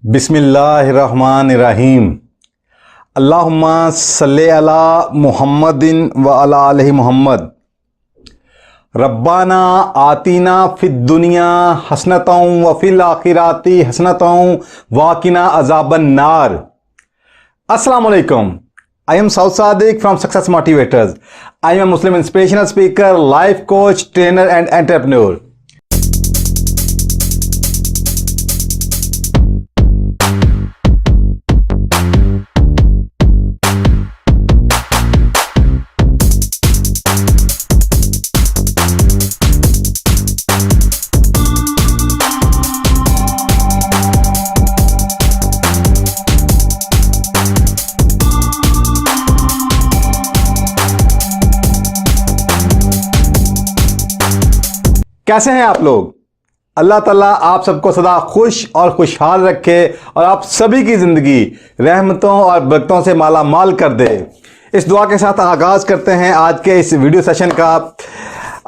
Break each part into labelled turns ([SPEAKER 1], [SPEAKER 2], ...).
[SPEAKER 1] बिस्मिल्लाहिर्रहमानिर्रहीम। अल्लाहुम्मा सल्ले अला मुहम्मदिन व अला आलि मुहम्मद। रब्बाना आतीना फिद दुनिया हसनतौ व फिल आखिराती हसनतौ वाकिना अज़ाबन नार। अस्सलाम वालेकुम। I am Saud Sadiq from Success Motivators. I am a Muslim inspirational speaker, life coach, trainer and entrepreneur. कैसे हैं आप लोग? अल्लाह ताला आप सबको सदा खुश और खुशहाल रखे और आप सभी की ज़िंदगी रहमतों और बरकतों से माला माल कर दे। इस दुआ के साथ आगाज़ करते हैं आज के इस वीडियो सेशन का।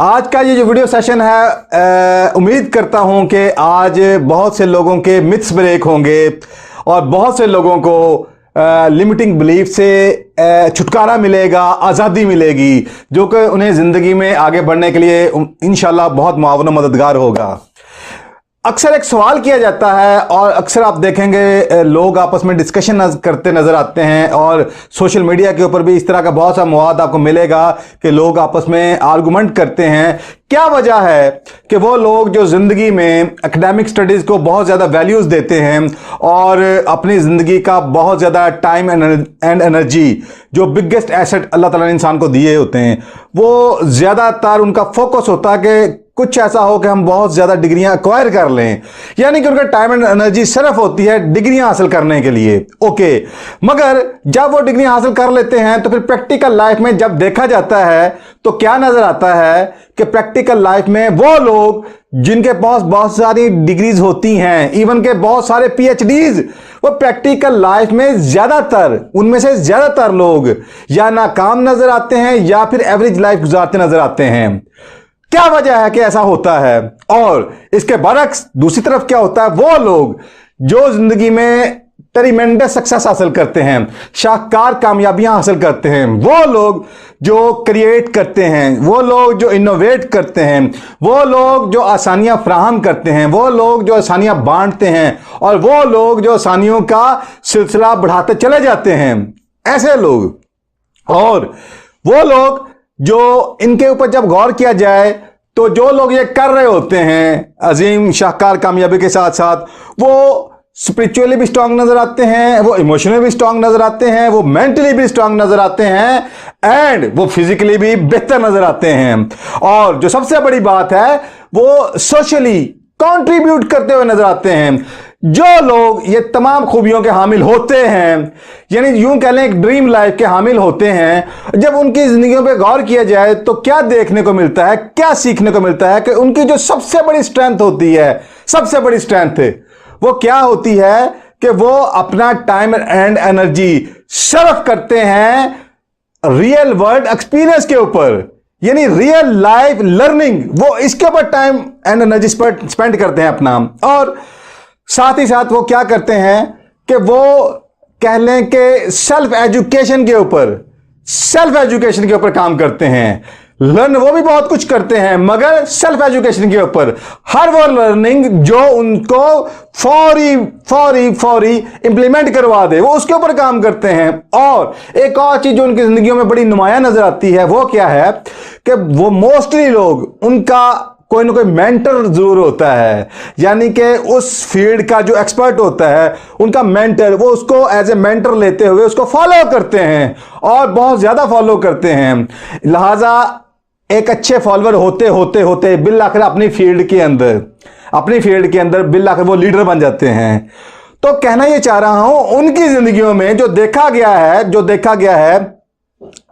[SPEAKER 1] आज का ये जो वीडियो सेशन है, उम्मीद करता हूं कि आज बहुत से लोगों के मिथ्स ब्रेक होंगे और बहुत से लोगों को लिमिटिंग बिलीफ से छुटकारा मिलेगा, आज़ादी मिलेगी, जो कि उन्हें ज़िंदगी में आगे बढ़ने के लिए इंशाल्लाह बहुत मुआवन मददगार होगा। अक्सर एक सवाल किया जाता है और अक्सर आप देखेंगे लोग आपस में डिस्कशन करते नज़र आते हैं और सोशल मीडिया के ऊपर भी इस तरह का बहुत सा मवाद आपको मिलेगा कि लोग आपस में आर्गुमेंट करते हैं। क्या वजह है कि वो लोग जो ज़िंदगी में एकेडमिक स्टडीज़ को बहुत ज़्यादा वैल्यूज़ देते हैं और अपनी ज़िंदगी का बहुत ज़्यादा टाइम एंड एनर्जी, जो बिगेस्ट एसेट अल्लाह ताला ने इंसान को दिए होते हैं, वो ज़्यादातर उनका फोकस होता है कि कुछ ऐसा हो कि हम बहुत ज़्यादा डिग्रियां एक्वायर कर लें, यानी कि उनका टाइम एंड एनर्जी सिर्फ होती है डिग्रियां हासिल करने के लिए। ओके, मगर जब वो डिग्रियां हासिल कर लेते हैं तो फिर प्रैक्टिकल लाइफ में जब देखा जाता है तो क्या नज़र आता है कि प्रैक्टिकल लाइफ में वो लोग जिनके पास बहुत सारी डिग्रीज होती हैं, इवन के बहुत सारे पीएचडीज, वो प्रैक्टिकल लाइफ में ज़्यादातर, उनमें से ज़्यादातर लोग या नाकाम नज़र आते हैं या फिर एवरेज लाइफ गुजारते नज़र आते हैं। क्या वजह है कि ऐसा होता है? और इसके बरक्स दूसरी तरफ क्या होता है? वो लोग जो जिंदगी में ट्रिमेंडस सक्सेस हासिल करते हैं, शानदार कामयाबियां हासिल करते हैं, वो लोग जो क्रिएट करते हैं, वो लोग जो इनोवेट करते हैं, वो लोग जो आसानियां फराहम करते हैं, वो लोग जो आसानियां बांटते हैं और वो लोग जो आसानियों का सिलसिला बढ़ाते चले जाते हैं, ऐसे लोग। और वो लोग जो इनके ऊपर जब गौर किया जाए तो जो लोग ये कर रहे होते हैं अजीम शाहकार कामयाबी के साथ साथ, वो स्पिरिचुअली भी स्ट्रांग नजर आते हैं, वो इमोशनली भी स्ट्रांग नजर आते हैं, वो मेंटली भी स्ट्रांग नजर आते हैं एंड वो फिजिकली भी बेहतर नजर आते हैं। और जो सबसे बड़ी बात है, वो सोशली कंट्रीब्यूट करते हुए नजर आते हैं। जो लोग ये तमाम खूबियों के हामिल होते हैं, यानी यूं कह लें एक ड्रीम लाइफ के हामिल होते हैं, जब उनकी जिंदगियों पे गौर किया जाए तो क्या देखने को मिलता है, क्या सीखने को मिलता है कि उनकी जो सबसे बड़ी स्ट्रेंथ होती है, सबसे बड़ी स्ट्रेंथ वो क्या होती है कि वो अपना टाइम एंड एनर्जी सर्व करते हैं रियल वर्ल्ड एक्सपीरियंस के ऊपर, यानी रियल लाइफ लर्निंग, वो इसके ऊपर टाइम एंड एनर्जी स्पेंड करते हैं अपना। और साथ ही साथ वो क्या करते हैं कि वो कह लें कि सेल्फ एजुकेशन के ऊपर काम करते हैं। लर्न वो भी बहुत कुछ करते हैं, मगर सेल्फ एजुकेशन के ऊपर हर वो लर्निंग जो उनको फौरी इंप्लीमेंट करवा दे, वो उसके ऊपर काम करते हैं। और एक और चीज जो उनकी जिंदगियों में बड़ी नुमाया नजर आती है, वो क्या है कि वो मोस्टली लोग, उनका कोई ना कोई मेंटर जरूर होता है, यानी कि उस फील्ड का जो एक्सपर्ट होता है, उनका मेंटर, वो उसको एज ए मेंटर लेते हुए उसको फॉलो करते हैं और बहुत ज्यादा फॉलो करते हैं। लिहाजा एक अच्छे फॉलोअर होते बिल आखिर अपनी फील्ड के अंदर बिल आखिर वो लीडर बन जाते हैं। तो कहना ये चाह रहा हूं, उनकी जिंदगियों में जो देखा गया है,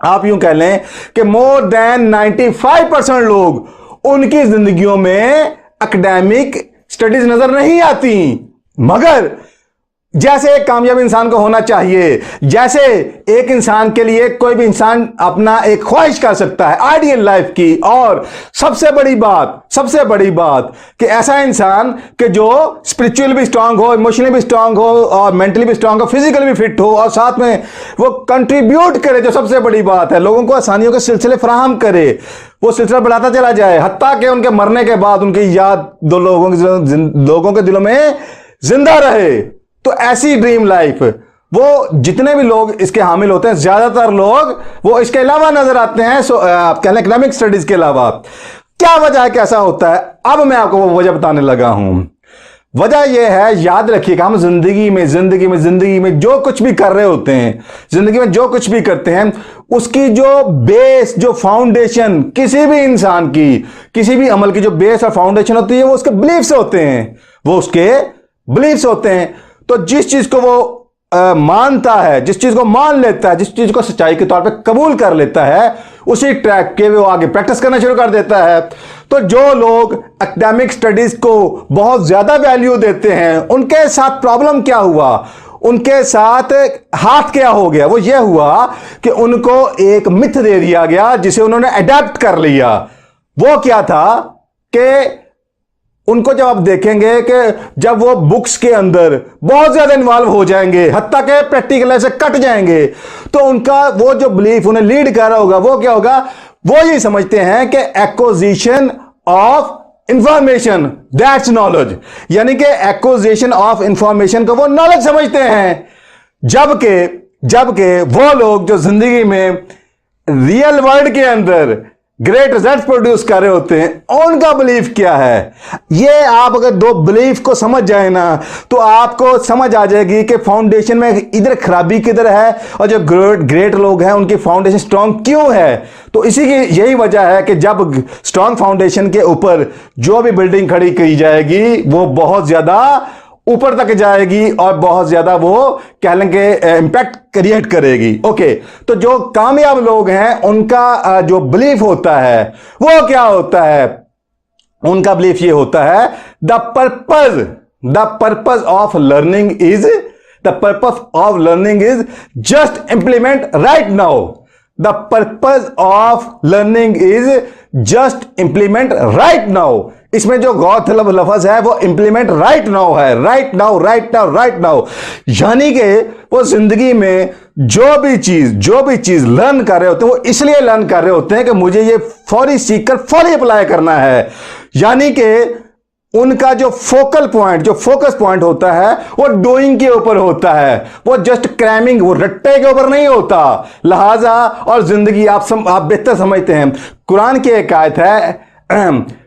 [SPEAKER 1] आप यूं कह लें कि मोर देन 95% लोग, उनकी जिंदगियों में एकेडमिक स्टडीज नजर नहीं आती, मगर जैसे एक कामयाब इंसान को होना चाहिए, जैसे एक इंसान के लिए कोई भी इंसान अपना एक ख्वाहिश कर सकता है आइडियल लाइफ की। और सबसे बड़ी बात कि ऐसा इंसान कि जो स्पिरिचुअल भी स्ट्रांग हो, इमोशनली भी स्ट्रांग हो और मेंटली भी स्ट्रांग हो, फिजिकली भी फिट हो और साथ में वो कंट्रीब्यूट करे, जो सबसे बड़ी बात है, लोगों को आसानियों के सिलसिले फराहम करे, वो सिलसिला बढ़ाता चला जाए, हत्ता कि उनके मरने के बाद उनकी याद दो लोगों के दिलों में जिंदा रहे। तो ऐसी ड्रीम लाइफ, वो जितने भी लोग इसके हामिल होते हैं, ज्यादातर लोग वो इसके अलावा नजर आते हैं। आप कह लें एकेडमिक स्टडीज के अलावा। क्या वजह है, कैसा होता है? अब मैं आपको वो वजह बताने लगा हूं। वजह यह है, याद रखिएगा, हम जिंदगी में जो कुछ भी कर रहे होते हैं, जिंदगी में जो कुछ भी करते हैं, उसकी जो बेस, जो फाउंडेशन, किसी भी इंसान की, किसी भी अमल की जो बेस और फाउंडेशन होती है, वो उसके बिलीफ्स होते हैं। तो जिस चीज को वो मानता है, जिस चीज को मान लेता है, जिस चीज को सच्चाई के तौर पे कबूल कर लेता है, उसी ट्रैक के वो आगे प्रैक्टिस करना शुरू कर देता है। तो जो लोग एकेडमिक स्टडीज को बहुत ज्यादा वैल्यू देते हैं, उनके साथ प्रॉब्लम क्या हुआ, उनके साथ हाथ क्या हो गया? वो ये हुआ कि उनको एक मिथ दे दिया गया जिसे उन्होंने अडेप्ट कर लिया। वो क्या था कि उनको जब आप देखेंगे कि जब वो बुक्स के अंदर बहुत ज्यादा इन्वॉल्व हो जाएंगे, हत्ता के प्रैक्टिकल लाइफ से कट जाएंगे, तो उनका वो जो बिलीफ उन्हें लीड कर रहा होगा, वो क्या होगा? वो ये समझते हैं कि acquisition of information that's knowledge, यानी कि एक्विजिशन ऑफ इंफॉर्मेशन को वो नॉलेज समझते हैं। जबकि वो लोग जो जिंदगी में रियल वर्ल्ड के अंदर ग्रेट रिजल्ट प्रोड्यूस कर रहे होते हैं, उनका बिलीफ क्या है? ये आप अगर दो बिलीफ को समझ जाए ना, तो आपको समझ आ जाएगी कि फाउंडेशन में इधर खराबी किधर है और जो ग्रेट लोग हैं उनकी फाउंडेशन स्ट्रांग क्यों है। तो इसी की यही वजह है कि जब स्ट्रांग फाउंडेशन के ऊपर जो भी बिल्डिंग खड़ी की जाएगी, वो बहुत ज्यादा ऊपर तक जाएगी और बहुत ज्यादा वो कह लेंगे इंपैक्ट क्रिएट करेगी। ओके, तो जो कामयाब लोग हैं उनका जो बिलीफ होता है वो क्या होता है? उनका बिलीफ ये होता है, the purpose of learning is just implement right now. The purpose of learning is just implement right now. इसमें जो गौर तलब लफ्ज है वो इंप्लीमेंट राइट नाउ है, राइट नाउ। यानी कि वो जिंदगी में जो भी चीज लर्न कर रहे होते हैं, वो इसलिए लर्न कर रहे होते हैं कि मुझे ये फौरी सीखकर फौरी अप्लाई करना है। यानी कि उनका जो फोकस पॉइंट होता है वो डूइंग के ऊपर होता है, वो जस्ट क्रैमिंग, वो रट्टे के ऊपर नहीं होता। लिहाजा और जिंदगी आप बेहतर समझते हैं, कुरान की एक आयत है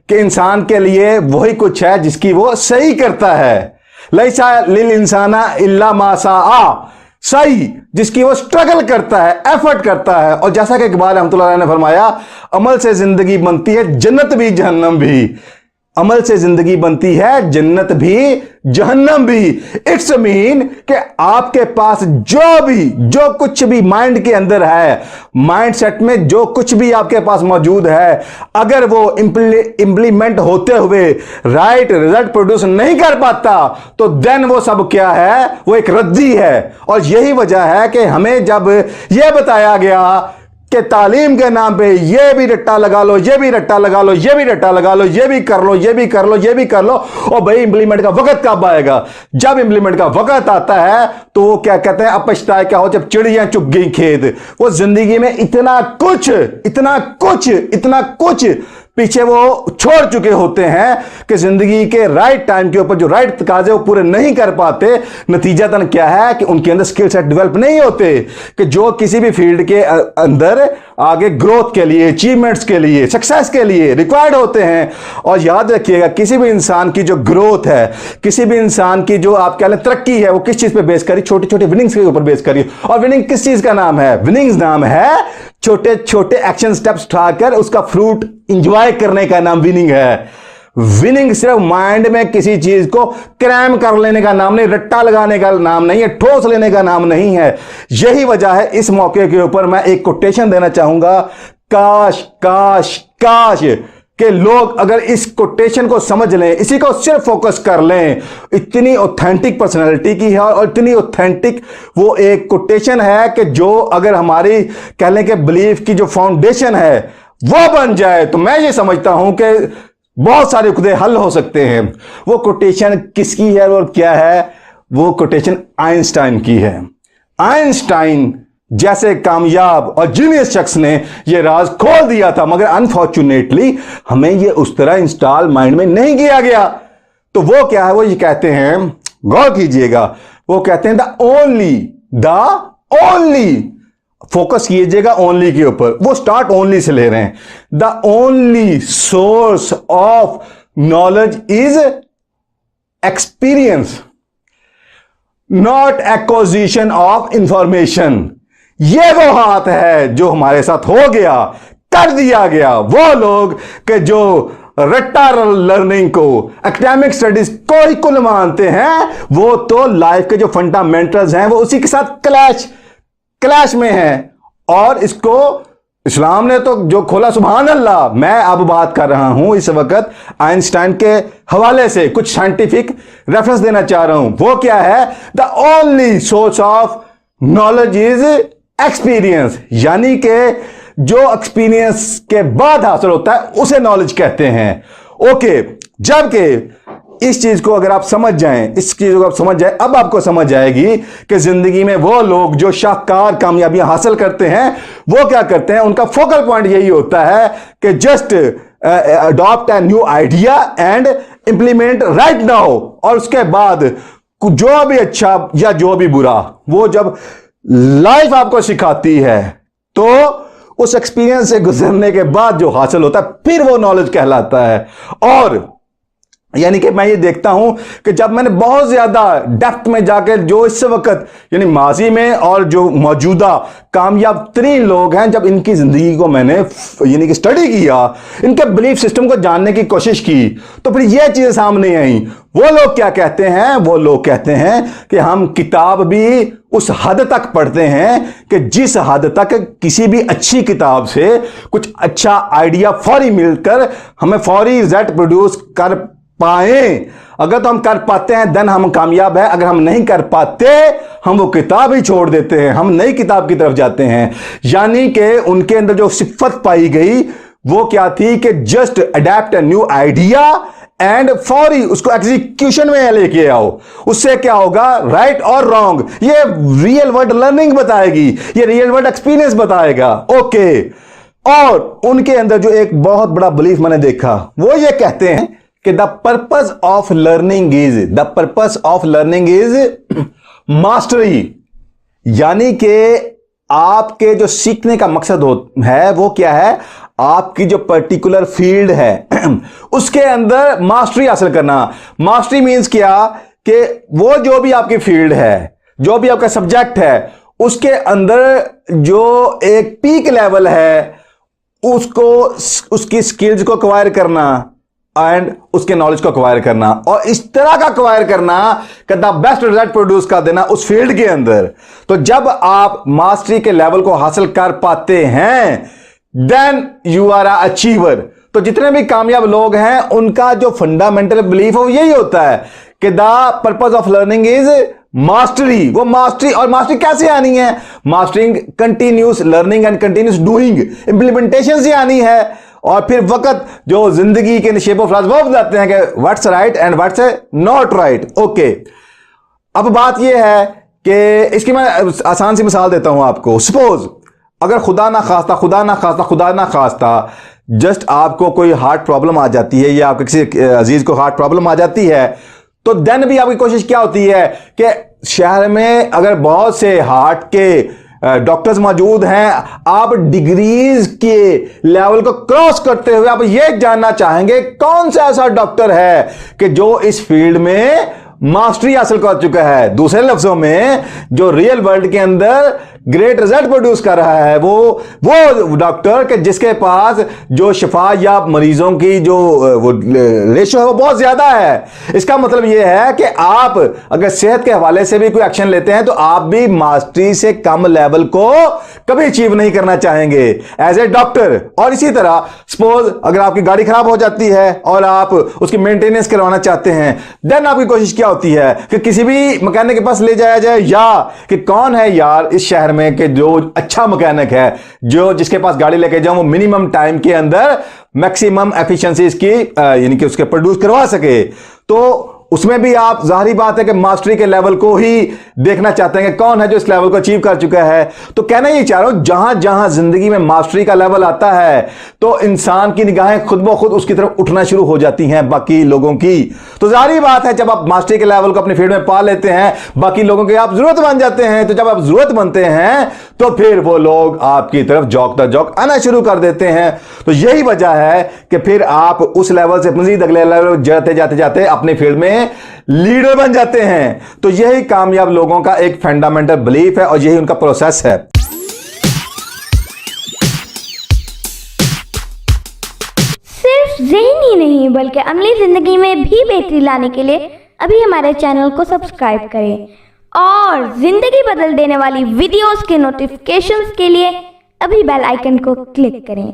[SPEAKER 1] कि इंसान के लिए वही कुछ है जिसकी वो सही करता है। लैसा लिल इंसाना इल्ला मा साआ, सही जिसकी वो स्ट्रगल करता है, एफर्ट करता है। और जैसा कि इकबाल रहमतुल्लाह अलैह ने फरमाया, अमल से जिंदगी बनती है जन्नत भी जहन्नम भी। अमल से जिंदगी बनती है जन्नत भी जहन्नम भी। इट्स मीन कि आपके पास जो कुछ भी माइंड के अंदर है, माइंडसेट में जो कुछ भी आपके पास मौजूद है, अगर वो इंप्लीमेंट होते हुए राइट रिजल्ट प्रोड्यूस नहीं कर पाता, तो देन वो सब क्या है? वो एक रद्दी है। और यही वजह है कि हमें जब यह बताया गया कि तालीम के नाम पे ये भी रट्टा लगा लो, ये भी रट्टा लगा लो, ये भी रट्टा लगा लो, ये भी कर लो, ये भी कर लो, ये भी कर लो, और भाई इंप्लीमेंट का वक्त कब आएगा? जब इंप्लीमेंट का वक्त आता है तो वो क्या कहते हैं, अब पछताए क्या हो जब चिड़ियां चुग गई खेत। वो जिंदगी में इतना कुछ पीछे वो छोड़ चुके होते हैं कि जिंदगी के राइट टाइम के ऊपर जो राइट तकाजे वो पूरे नहीं कर पाते। नतीजतन क्या है कि उनके अंदर स्किल सेट डेवलप नहीं होते कि जो किसी भी फील्ड के अंदर आगे ग्रोथ के लिए, अचीवमेंट्स के लिए, सक्सेस के लिए रिक्वायर्ड होते हैं। और याद रखिएगा, किसी भी इंसान की जो ग्रोथ है, किसी भी इंसान की जो आप कह लें तरक्की है, वो किस चीज पे बेस करी? छोटी छोटी विनिंग्स के ऊपर बेस करी। और विनिंग किस चीज का नाम है? विनिंग्स नाम है छोटे छोटे एक्शन स्टेप्स उठाकर उसका फ्रूट इंजॉय करने का नाम विनिंग है। विनिंग सिर्फ माइंड में किसी चीज को क्रैम कर लेने का नाम नहीं, रट्टा लगाने का नाम नहीं है, ठोस लेने का नाम नहीं है। यही वजह है, इस मौके के ऊपर मैं एक कोटेशन देना चाहूंगा, काश काश काश कि लोग अगर इस कोटेशन को समझ लें, इसी को सिर्फ फोकस कर लें, इतनी ऑथेंटिक पर्सनालिटी की है और इतनी ऑथेंटिक वो एक कोटेशन है कि जो अगर हमारी कह लें कि बिलीफ की जो फाउंडेशन है वो बन जाए तो मैं ये समझता हूं कि बहुत सारे खुदे हल हो सकते हैं। वो कोटेशन किसकी है और क्या है? वो कोटेशन आइंस्टाइन की है। आइंस्टाइन जैसे कामयाब और जीनियस शख्स ने यह राज खोल दिया था, मगर अनफॉर्चुनेटली हमें यह उस तरह इंस्टॉल माइंड में नहीं किया गया। तो वो क्या है? वो ये कहते हैं, गौर कीजिएगा, वो कहते हैं द ओनली, फोकस कीजिएगा ओनली के ऊपर, वो स्टार्ट ओनली से ले रहे हैं। The only source of knowledge is experience, not acquisition of information. ये वो हाथ है जो हमारे साथ हो गया, कर दिया गया। वो लोग के जो रट्टा लर्निंग को, एकेडमिक स्टडीज को ही कुल मानते हैं, वो तो लाइफ के जो फंडामेंटल्स हैं वो उसी के साथ क्लैश में हैं। और इसको इस्लाम ने तो जो खोला, सुभान अल्लाह। मैं अब बात कर रहा हूं इस वक्त आइंस्टाइन के हवाले से, कुछ साइंटिफिक रेफरेंस देना चाह रहा हूं। वो क्या है? The only source of knowledge is experience, यानी कि जो एक्सपीरियंस के बाद हासिल होता है उसे नॉलेज कहते हैं। ओके, जबकि इस चीज को अगर आप समझ जाएं, इस चीज को आप समझ जाएं, अब आपको समझ आएगी कि जिंदगी में वो लोग जो शाहकार कामयाबियां हासिल करते हैं वो क्या करते हैं। उनका फोकल पॉइंट यही होता है कि just adopt a new idea and implement right now, और उसके बाद जो भी अच्छा या जो भी बुरा, वो जब लाइफ आपको सिखाती है तो उस एक्सपीरियंस से गुजरने के बाद जो हासिल होता है फिर वो नॉलेज कहलाता है। और यानी कि मैं ये देखता हूं कि जब मैंने बहुत ज्यादा डेप्थ में जाकर जो इस वक्त यानी माजी में और जो मौजूदा कामयाब तरीन लोग हैं, जब इनकी जिंदगी को मैंने यानी कि स्टडी किया, इनके बिलीफ सिस्टम को जानने की कोशिश की, तो फिर ये चीजें सामने आई। वो लोग क्या कहते हैं? वो लोग कहते हैं कि हम किताब भी उस हद तक पढ़ते हैं कि जिस हद तक किसी भी अच्छी किताब से कुछ अच्छा आइडिया फौरी मिलकर हमें फौरी रिजल्ट प्रोड्यूस कर पाए। अगर तो हम कर पाते हैं देन हम कामयाब है, अगर हम नहीं कर पाते हम वो किताब ही छोड़ देते हैं, हम नई किताब की तरफ जाते हैं। यानी कि उनके अंदर जो सिफत पाई गई वो क्या थी कि just adapt a new idea and फौरी उसको एग्जीक्यूशन में लेके आओ। उससे क्या होगा? राइट और रॉन्ग ये रियल वर्ल्ड लर्निंग बताएगी, ये रियल वर्ल्ड एक्सपीरियंस बताएगा। ओके, और उनके अंदर जो एक बहुत बड़ा बिलीफ मैंने देखा, वो ये कहते हैं कि the purpose of learning is mastery, यानी कि आपके जो सीखने का मकसद है वो क्या है? आपकी जो पर्टिकुलर फील्ड है उसके अंदर मास्टरी हासिल करना। मास्टरी मींस क्या? कि वो जो भी आपकी फील्ड है, जो भी आपका सब्जेक्ट है, उसके अंदर जो एक पीक लेवल है उसको, उसकी स्किल्स को एक्वायर करना एंड उसके नॉलेज को एक्वायर करना, और इस तरह का एक्वायर करना कि द बेस्ट रिजल्ट प्रोड्यूस कर देना उस फील्ड के अंदर। तो जब आप मास्टरी के लेवल को हासिल कर पाते हैं then you are a achiever. तो जितने भी कामयाब लोग हैं उनका जो फंडामेंटल बिलीफ है यही होता है कि the purpose of learning is mastery. वो मास्टरी, और मास्टरी कैसे आनी है? Mastering continuous learning and continuous doing, implementation से आनी है। और फिर वक्त जो जिंदगी के शेप ऑफ लाइफ वो बताते हैं कि what's right and what's not right. Okay, अब बात यह है कि इसकी मैं आसान सी मिसाल देता हूं आपको। सपोज अगर खुदा ना खास्ता जस्ट आपको कोई हार्ट प्रॉब्लम आ जाती है या आपके किसी अजीज को हार्ट प्रॉब्लम आ जाती है, तो देन भी आपकी कोशिश क्या होती है कि शहर में अगर बहुत से हार्ट के डॉक्टर्स मौजूद हैं, आप डिग्रीज के लेवल को क्रॉस करते हुए आप ये जानना चाहेंगे कौन सा ऐसा डॉक्टर है कि जो इस फील्ड में मास्टरी हासिल कर चुका है। दूसरे लफ्जों में जो रियल वर्ल्ड के अंदर ग्रेट रिजल्ट प्रोड्यूस कर रहा है वो डॉक्टर के जिसके पास जो शिफा या मरीजों की जो वो रेशो है वो बहुत ज्यादा है। इसका मतलब यह है कि आप अगर सेहत के हवाले से भी कोई एक्शन लेते हैं तो आप भी मास्टरी से कम लेवल को कभी अचीव नहीं करना चाहेंगे एज ए डॉक्टर। और इसी तरह सपोज अगर आपकी गाड़ी खराब हो जाती है और आप उसकी मेंटेनेंस करवाना चाहते हैं, देन आपकी कोशिश क्या होती है कि किसी भी मैकेनिक के पास ले जाया जाए, या कि कौन है यार इस शहर में कि जो अच्छा मैकेनिक है, जो जिसके पास गाड़ी लेके जाऊं वो मिनिमम टाइम के अंदर मैक्सिमम एफिशिएंसी इसकी यानी कि उसके प्रोड्यूस करवा सके। तो उसमें भी आप जाहिर बात है कि मास्टरी के लेवल को ही देखना चाहते हैं कि कौन है जो इस लेवल को अचीव कर चुका है। तो कहना ये चाह रहा हूं, जहां जहां जिंदगी में मास्टरी का लेवल आता है तो इंसान की निगाहें खुद ब खुद उसकी तरफ उठना शुरू हो जाती हैं बाकी लोगों की। तो जाहिर बात है जब आप मास्टरी के लेवल को अपनी फील्ड में पा लेते हैं, बाकी लोगों की आप जरूरत बन जाते हैं। तो जब आप जरूरत बनते हैं तो फिर वो लोग आपकी तरफ जौक आना शुरू कर देते हैं। तो यही वजह है कि फिर आप उस लेवल से मजीद अगले लेवल जाते जाते जाते अपनी फील्ड में लीडर बन जाते हैं। तो यही कामयाब लोगों का एक फंडामेंटल बिलीफ है और यही उनका प्रोसेस है।
[SPEAKER 2] सिर्फ ज़हनी ही नहीं बल्कि अमली जिंदगी में भी बेहतरी लाने के लिए अभी हमारे चैनल को सब्सक्राइब करें और जिंदगी बदल देने वाली वीडियोस के नोटिफिकेशंस के लिए अभी बेल आइकन को क्लिक करें।